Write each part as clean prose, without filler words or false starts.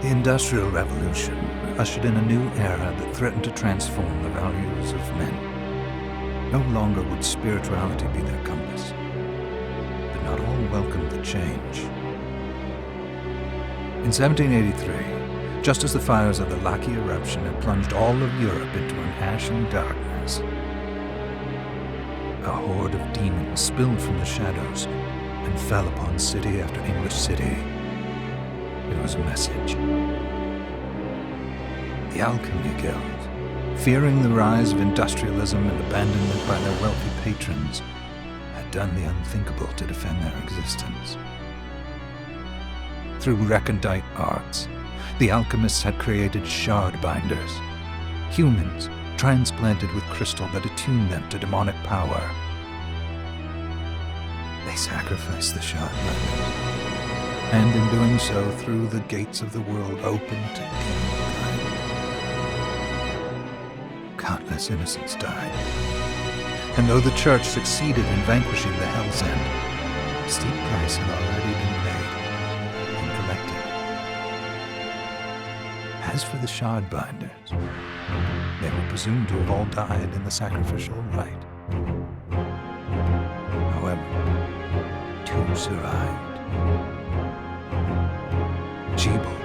The Industrial Revolution ushered in a new era that threatened to transform the values of men. No longer would spirituality be their compass, but not all welcomed the change. In 1783, just as the fires of the Laki eruption had plunged all of Europe into an ashen darkness, a horde of demons spilled from the shadows and fell upon city after English city. It was a message. The Alchemy Guild, fearing the rise of industrialism and abandonment by their wealthy patrons, had done the unthinkable to defend their existence. Through recondite arts, the alchemists had created shard binders, humans transplanted with crystal that attuned them to demonic power. They sacrificed the shard binders, and in doing so threw the gates of the world open to demonkind. Countless innocents died, and though the Church succeeded in vanquishing the Hell's End, a steep price had already been paid and collected. As for the shard binders, they were presumed to have all died in the sacrificial rite. However, two survived. Jebel,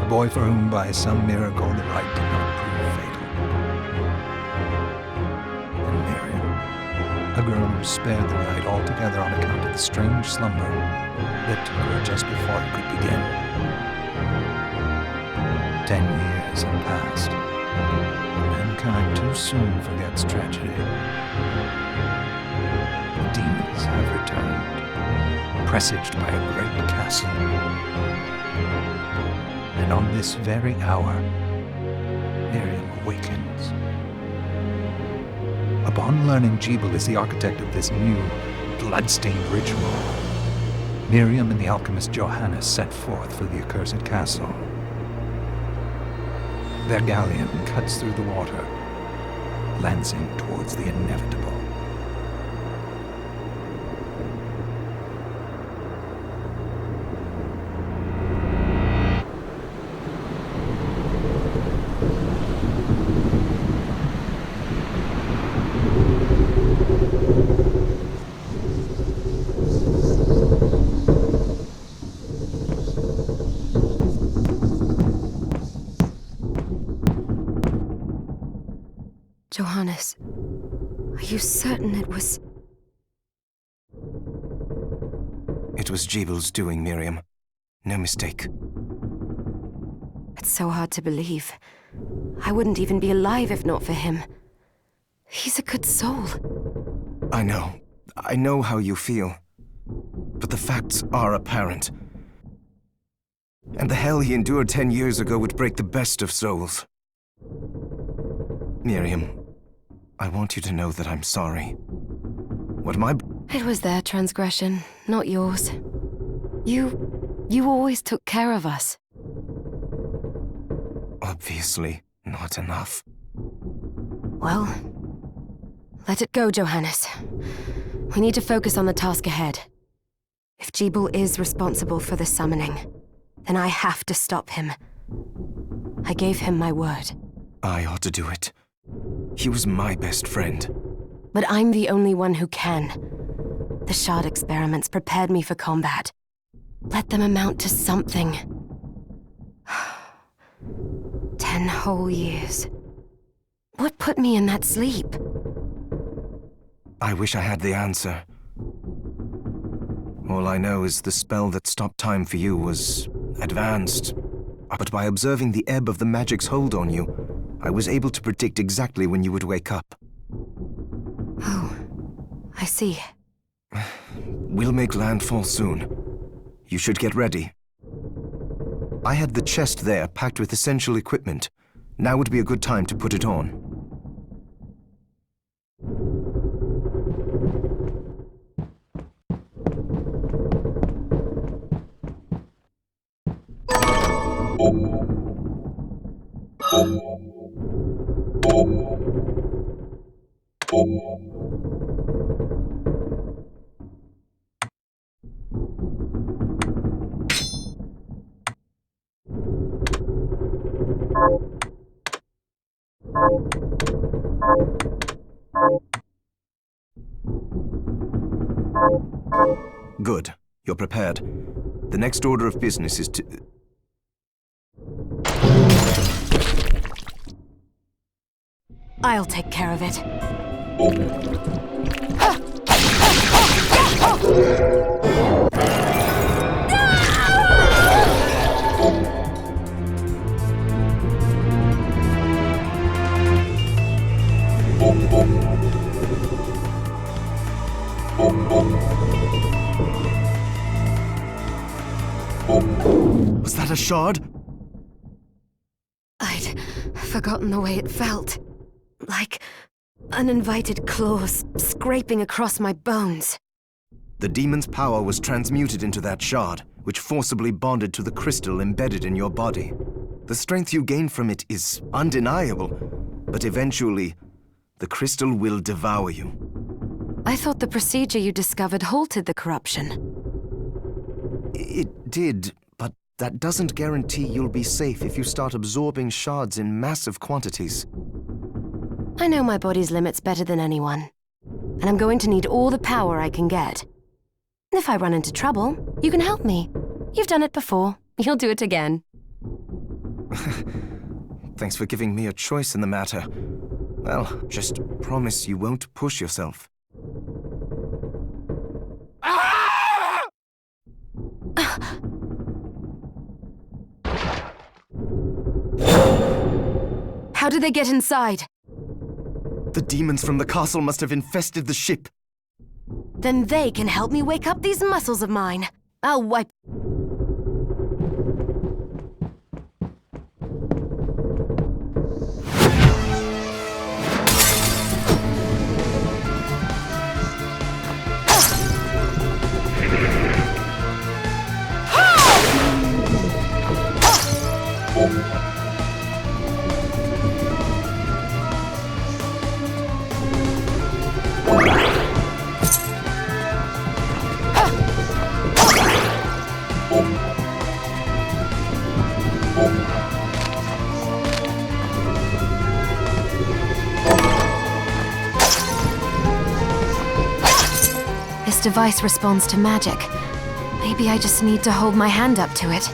a boy for whom by some miracle the rite did not prove fatal. And Miriam, a girl who spared the rite altogether on account of the strange slumber that took her just before it could begin. 10 years have passed. Mankind too soon forgets tragedy. The demons have returned, presaged by a great castle. And on this very hour, Miriam awakens. Upon learning Jebel is the architect of this new, bloodstained ritual, Miriam and the alchemist Johannes set forth for the accursed castle. Their galleon cuts through the water, lancing towards the inevitable. Johannes, are you certain it was... It was Jebel's doing, Miriam. No mistake. It's so hard to believe. I wouldn't even be alive if not for him. He's a good soul. I know how you feel. But the facts are apparent. And the hell he endured 10 years ago would break the best of souls. Miriam, I want you to know that I'm sorry. It was their transgression, not yours. You always took care of us. Obviously, not enough. Well, let it go, Johannes. We need to focus on the task ahead. If Jebel is responsible for the summoning, then I have to stop him. I gave him my word. I ought to do it. He was my best friend. But I'm the only one who can. The shard experiments prepared me for combat. Let them amount to something. 10 whole years. What put me in that sleep? I wish I had the answer. All I know is the spell that stopped time for you was advanced. But by observing the ebb of the magic's hold on you, I was able to predict exactly when you would wake up. Oh, I see. We'll make landfall soon. You should get ready. I had the chest there packed with essential equipment. Now would be a good time to put it on. Good. You're prepared. The next order of business is to... I'll take care of it. Was that a shard? I'd forgotten the way it felt. Like uninvited claws scraping across my bones. The demon's power was transmuted into that shard, which forcibly bonded to the crystal embedded in your body. The strength you gain from it is undeniable, but eventually, the crystal will devour you. I thought the procedure you discovered halted the corruption. It did, but that doesn't guarantee you'll be safe if you start absorbing shards in massive quantities. I know my body's limits better than anyone, and I'm going to need all the power I can get. If I run into trouble, you can help me. You've done it before. You'll do it again. Thanks for giving me a choice in the matter. Well, just promise you won't push yourself. How did they get inside? The demons from the castle must have infested the ship. Then they can help me wake up these muscles of mine. I'll wipe... This device responds to magic. Maybe I just need to hold my hand up to it.